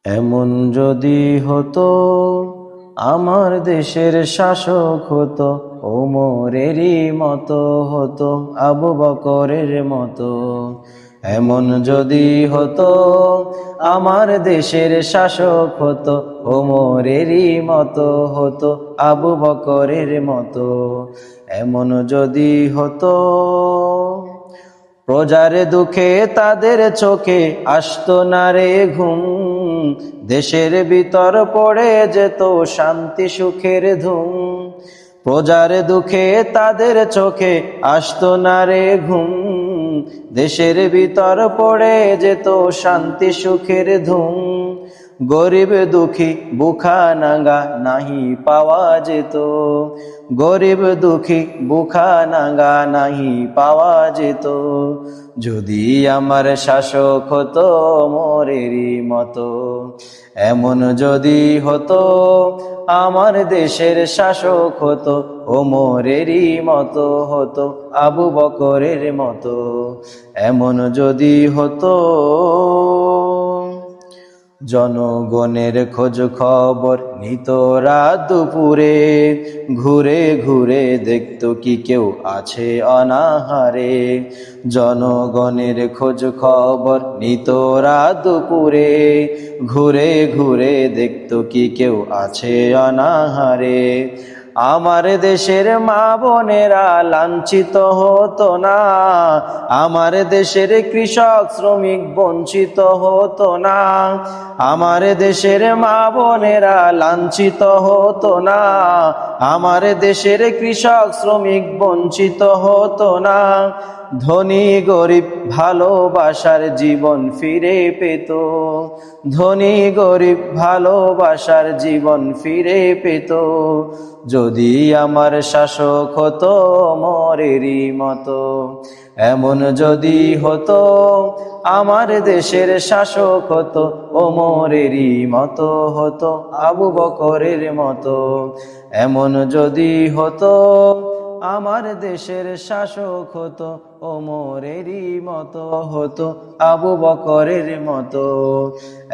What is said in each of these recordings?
এমন যদি হতো আমার দেশের শাসক হতো, ওমরেরই মতো হতো, আবু বকরের মতো। এমন যদি হতো আমার দেশের শাসক হতো, ওমরেরই মতো হতো, আবু বকরের মতো। এমন যদি হতো প্রজার দুঃখে তাদের চোখে আসতো না রে ঘুম, দেশের ভিতর পড়ে যেত শান্তি সুখের ধুম। প্রজার দুঃখে তাদের চোখে আসতো না রে ঘুম, দেশের ভিতর পড়ে যেত শান্তি সুখের ধুম। গরিব দুঃখী বুখা নাঙ্গা নাহি পাওয়া যেত, গরিব দুঃখী বুখা নাঙ্গা নাহি পাওয়া যেত। যদি আমার শাসক হতো মোরেরই মতো, এমন যদি হতো আমার দেশের শাসক হতো, ওমরেরই মতো হতো, আবু বকরের মতো। এমন যদি হতো জনগণের খোঁজ খবর নিত রাত দুপুরে, ঘুরে ঘুরে দেখতো কি কেউ আছে অনাহারে। জনগণের খোঁজ খবর নিত রাত দুপুরে, ঘুরে ঘুরে দেখতো কি কেউ আছে অনাহারে। আমার দেশের মা বোনেরা লাঞ্ছিত হতো না, আমার দেশের কৃষক শ্রমিক বঞ্চিত হতো না। আমার দেশের মা বোনেরা লাঞ্ছিত হতো না, আমার দেশের কৃষক শ্রমিক বঞ্চিত হতো না। ধনী গরিব ভালোবাসার জীবন ফিরে পেত, ধনী গরিব ভালোবাসার জীবন ফিরে পেত। যদি আমার শাসক হতো মোরেরই মতো, এমন যদি হতো আমার দেশের শাসক হতো, ওমরেরই মতো হতো, আবু বকরের মতো। এমন যদি হতো আমার দেশের শাসক হতো, ওমরেরই মতো হতো, আবু বকরের মতো।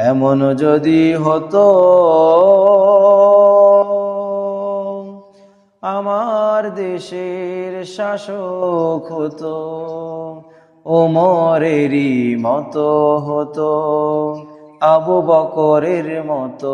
এমন যদি হতো আমার দেশের শাসক হতো, ওমরেরই মতো হতো, আবু বকরের মতো।